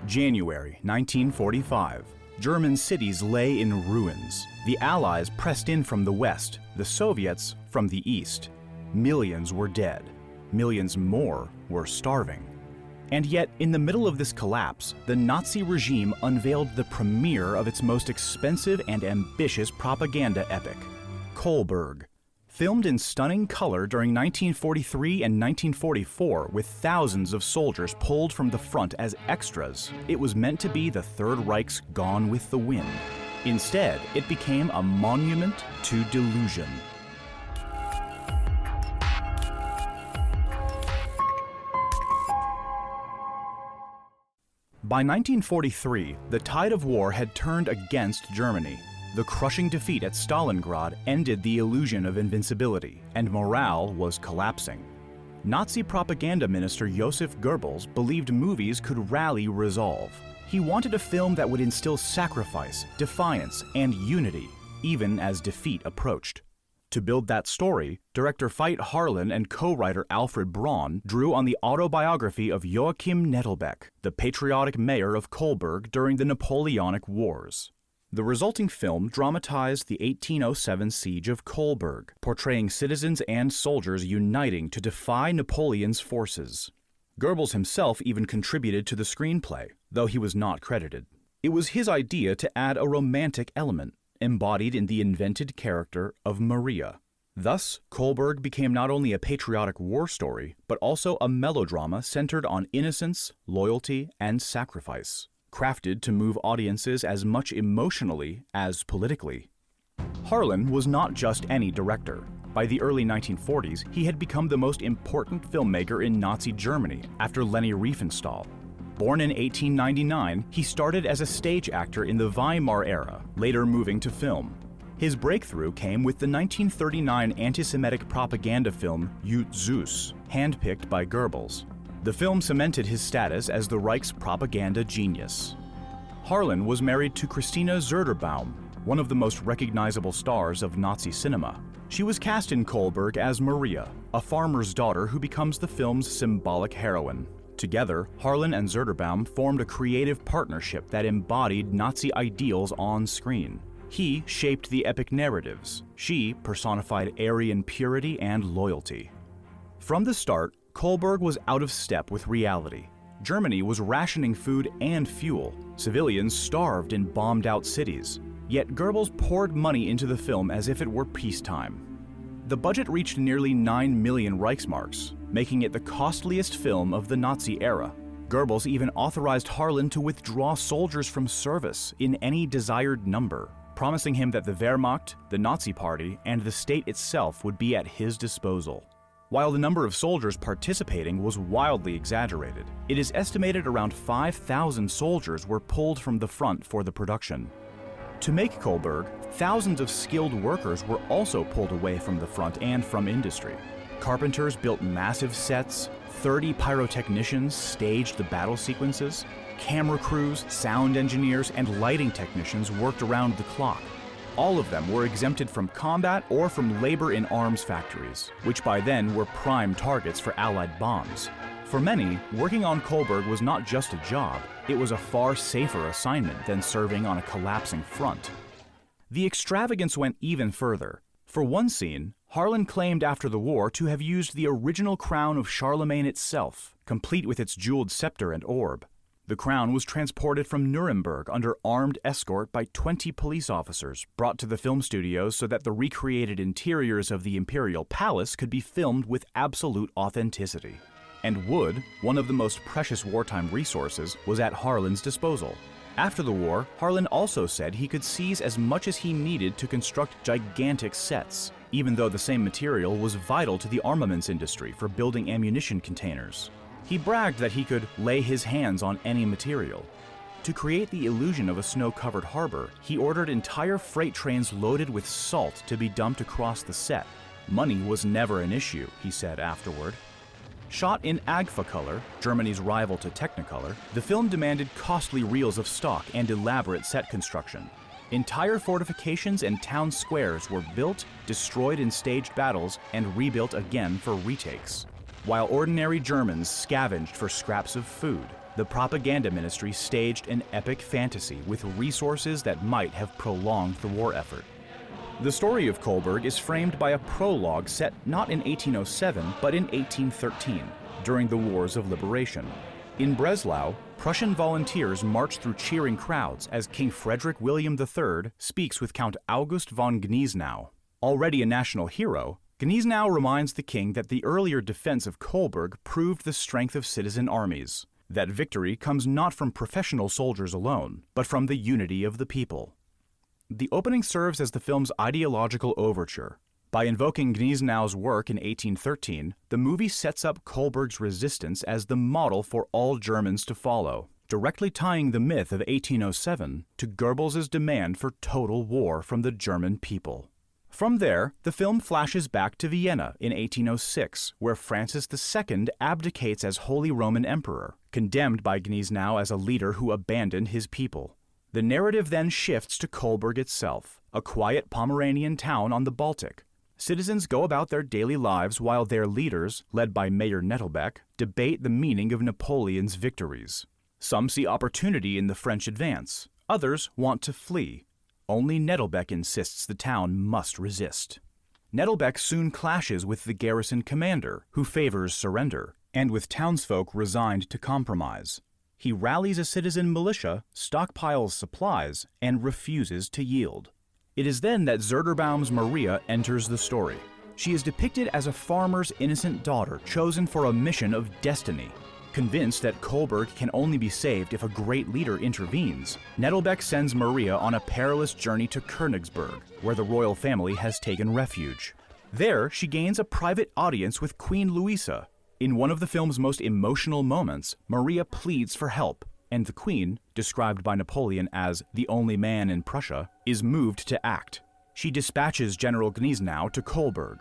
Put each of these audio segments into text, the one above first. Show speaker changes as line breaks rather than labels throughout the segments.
January 1945. German cities lay in ruins. The Allies pressed in from the west, the Soviets from the east. Millions were dead. Millions more were starving. And yet, in the middle of this collapse, the Nazi regime unveiled the premiere of its most expensive and ambitious propaganda epic, Kohlberg. Filmed in stunning color during 1943 and 1944 with thousands of soldiers pulled from the front as extras, it was meant to be the Third Reich's Gone with the Wind. Instead, it became a monument to delusion. By 1943, the tide of war had turned against Germany. The crushing defeat at Stalingrad ended the illusion of invincibility, and morale was collapsing. Nazi propaganda minister Josef Goebbels believed movies could rally resolve. He wanted a film that would instill sacrifice, defiance, and unity, even as defeat approached. To build that story, director Veit Harlan and co-writer Alfred Braun drew on the autobiography of Joachim Nettelbeck, the patriotic mayor of Kohlberg during the Napoleonic Wars. The resulting film dramatized the 1807 siege of Kohlberg, portraying citizens and soldiers uniting to defy Napoleon's forces. Goebbels himself even contributed to the screenplay, though he was not credited. It was his idea to add a romantic element, embodied in the invented character of Maria. Thus, Kohlberg became not only a patriotic war story, but also a melodrama centered on innocence, loyalty, and sacrifice, crafted to move audiences as much emotionally as politically. Harlan was not just any director. By the early 1940s, he had become the most important filmmaker in Nazi Germany after Leni Riefenstahl. Born in 1899, he started as a stage actor in the Weimar era, later moving to film. His breakthrough came with the 1939 anti-Semitic propaganda film Jud Süß, handpicked by Goebbels. The film cemented his status as the Reich's propaganda genius. Harlan was married to Christina Zerderbaum, one of the most recognizable stars of Nazi cinema. She was cast in Kohlberg as Maria, a farmer's daughter who becomes the film's symbolic heroine. Together, Harlan and Zerderbaum formed a creative partnership that embodied Nazi ideals on screen. He shaped the epic narratives. She personified Aryan purity and loyalty. From the start, Kohlberg was out of step with reality. Germany was rationing food and fuel. Civilians starved in bombed-out cities. Yet Goebbels poured money into the film as if it were peacetime. The budget reached nearly 9 million Reichsmarks, making it the costliest film of the Nazi era. Goebbels even authorized Harlan to withdraw soldiers from service in any desired number, promising him that the Wehrmacht, the Nazi Party, and the state itself would be at his disposal. While the number of soldiers participating was wildly exaggerated, it is estimated around 5,000 soldiers were pulled from the front for the production. To make Kohlberg, thousands of skilled workers were also pulled away from the front and from industry. Carpenters built massive sets, 30 pyrotechnicians staged the battle sequences, camera crews, sound engineers, and lighting technicians worked around the clock. All of them were exempted from combat or from labor in arms factories, which by then were prime targets for Allied bombs. For many, working on Kohlberg was not just a job, it was a far safer assignment than serving on a collapsing front. The extravagance went even further. For one scene, Harlan claimed after the war to have used the original crown of Charlemagne itself, complete with its jeweled scepter and orb. The crown was transported from Nuremberg under armed escort by 20 police officers, brought to the film studios so that the recreated interiors of the Imperial Palace could be filmed with absolute authenticity. And wood, one of the most precious wartime resources, was at Harlan's disposal. After the war, Harlan also said he could seize as much as he needed to construct gigantic sets, even though the same material was vital to the armaments industry for building ammunition containers. He bragged that he could lay his hands on any material. To create the illusion of a snow-covered harbor, he ordered entire freight trains loaded with salt to be dumped across the set. Money was never an issue, he said afterward. Shot in Agfacolor, Germany's rival to Technicolor, the film demanded costly reels of stock and elaborate set construction. Entire fortifications and town squares were built, destroyed in staged battles, and rebuilt again for retakes. While ordinary Germans scavenged for scraps of food, the propaganda ministry staged an epic fantasy with resources that might have prolonged the war effort. The story of Kolberg is framed by a prologue set not in 1807 but in 1813, during the Wars of Liberation. In Breslau, Prussian volunteers march through cheering crowds as King Frederick William III speaks with Count August von Gneisenau. Already a national hero, Gneisenau reminds the king that the earlier defense of Kolberg proved the strength of citizen armies, that victory comes not from professional soldiers alone, but from the unity of the people. The opening serves as the film's ideological overture. By invoking Gneisenau's work in 1813, the movie sets up Kolberg's resistance as the model for all Germans to follow, directly tying the myth of 1807 to Goebbels' demand for total war from the German people. From there, the film flashes back to Vienna in 1806, where Francis II abdicates as Holy Roman Emperor, condemned by Gneisenau as a leader who abandoned his people. The narrative then shifts to Kolberg itself, a quiet Pomeranian town on the Baltic. Citizens go about their daily lives while their leaders, led by Mayor Nettelbeck, debate the meaning of Napoleon's victories. Some see opportunity in the French advance. Others want to flee. Only Nettelbeck insists the town must resist. Nettelbeck soon clashes with the garrison commander, who favors surrender, and with townsfolk resigned to compromise. He rallies a citizen militia, stockpiles supplies, and refuses to yield. It is then that Zerderbaum's Maria enters the story. She is depicted as a farmer's innocent daughter chosen for a mission of destiny. Convinced that Kolberg can only be saved if a great leader intervenes, Nettelbeck sends Maria on a perilous journey to Königsberg, where the royal family has taken refuge. There, she gains a private audience with Queen Louisa. In one of the film's most emotional moments, Maria pleads for help, and the Queen, described by Napoleon as the only man in Prussia, is moved to act. She dispatches General Gneisenau to Kolberg.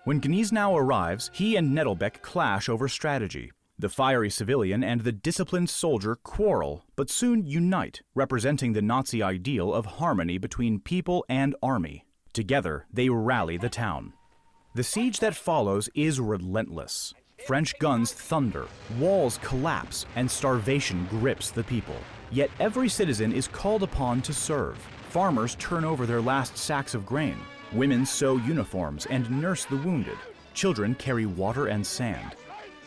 When Gneisenau arrives, he and Nettelbeck clash over strategy. The fiery civilian and the disciplined soldier quarrel, but soon unite, representing the Nazi ideal of harmony between people and army. Together, they rally the town. The siege that follows is relentless. French guns thunder, walls collapse, and starvation grips the people. Yet every citizen is called upon to serve. Farmers turn over their last sacks of grain. Women sew uniforms and nurse the wounded. Children carry water and sand.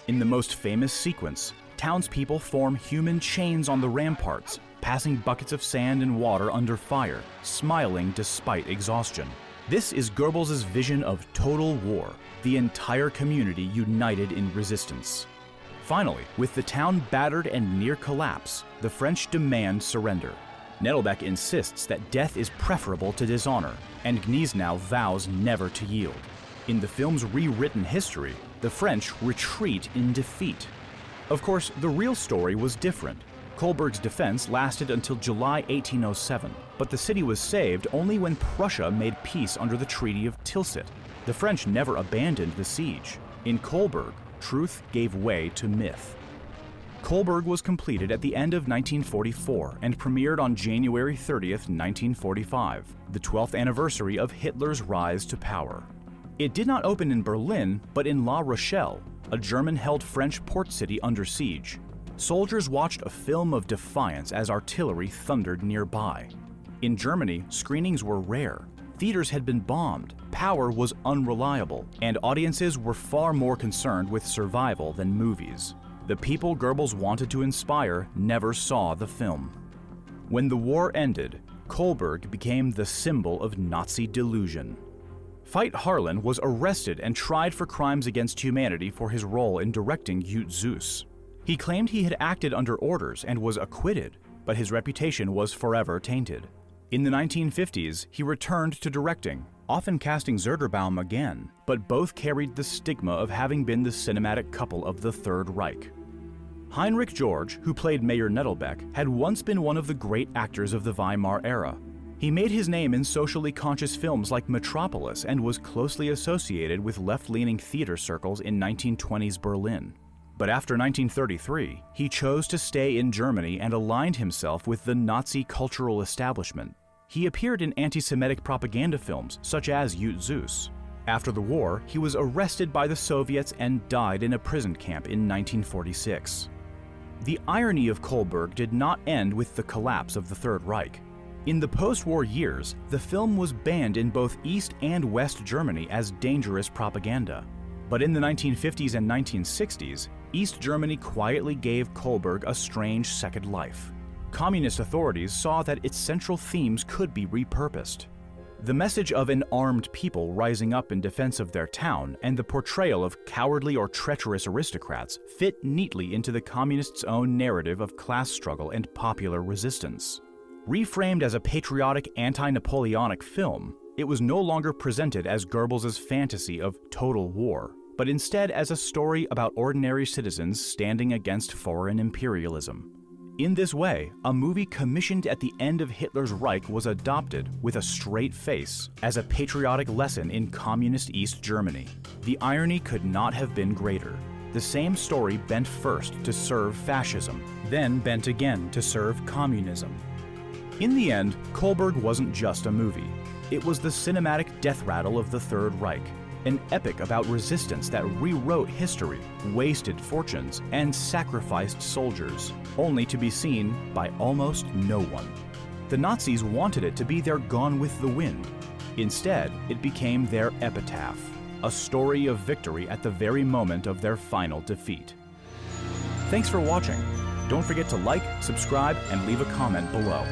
In the most famous sequence, townspeople form human chains on the ramparts, passing buckets of sand and water under fire, smiling despite exhaustion. This is Goebbels' vision of total war, the entire community united in resistance. Finally, with the town battered and near collapse, the French demand surrender. Nettelbeck insists that death is preferable to dishonor, and Gneisenau vows never to yield. In the film's rewritten history, the French retreat in defeat. Of course, the real story was different. Kolberg's defense lasted until July 1807, but the city was saved only when Prussia made peace under the Treaty of Tilsit. The French never abandoned the siege. In Kolberg, truth gave way to myth. Kolberg was completed at the end of 1944 and premiered on January 30th, 1945, the 12th anniversary of Hitler's rise to power. It did not open in Berlin, but in La Rochelle, a German-held French port city under siege. Soldiers watched a film of defiance as artillery thundered nearby. In Germany, screenings were rare. Theaters had been bombed, power was unreliable, and audiences were far more concerned with survival than movies. The people Goebbels wanted to inspire never saw the film. When the war ended, Kolberg became the symbol of Nazi delusion. Veit Harlan was arrested and tried for crimes against humanity for his role in directing Jud Süß. He claimed he had acted under orders and was acquitted, but his reputation was forever tainted. In the 1950s, he returned to directing, often casting Zerderbaum again, but both carried the stigma of having been the cinematic couple of the Third Reich. Heinrich George, who played Mayor Nettelbeck, had once been one of the great actors of the Weimar era. He made his name in socially conscious films like Metropolis and was closely associated with left-leaning theater circles in 1920s Berlin. But after 1933, he chose to stay in Germany and aligned himself with the Nazi cultural establishment. He appeared in anti-Semitic propaganda films such as Jud Süß. After the war, he was arrested by the Soviets and died in a prison camp in 1946. The irony of Kohlberg did not end with the collapse of the Third Reich. In the post-war years, the film was banned in both East and West Germany as dangerous propaganda. But in the 1950s and 1960s, East Germany quietly gave Kohlberg a strange second life. Communist authorities saw that its central themes could be repurposed. The message of an armed people rising up in defense of their town and the portrayal of cowardly or treacherous aristocrats fit neatly into the communists' own narrative of class struggle and popular resistance. Reframed as a patriotic anti-Napoleonic film, it was no longer presented as Goebbels' fantasy of total war, but instead as a story about ordinary citizens standing against foreign imperialism. In this way, a movie commissioned at the end of Hitler's Reich was adopted with a straight face as a patriotic lesson in communist East Germany. The irony could not have been greater. The same story bent first to serve fascism, then bent again to serve communism. In the end, Kohlberg wasn't just a movie. It was the cinematic death rattle of the Third Reich, an epic about resistance that rewrote history, wasted fortunes, and sacrificed soldiers, only to be seen by almost no one. The Nazis wanted it to be their Gone with the Wind. Instead, it became their epitaph, a story of victory at the very moment of their final defeat. Thanks for watching. Don't forget to like, subscribe, and leave a comment below.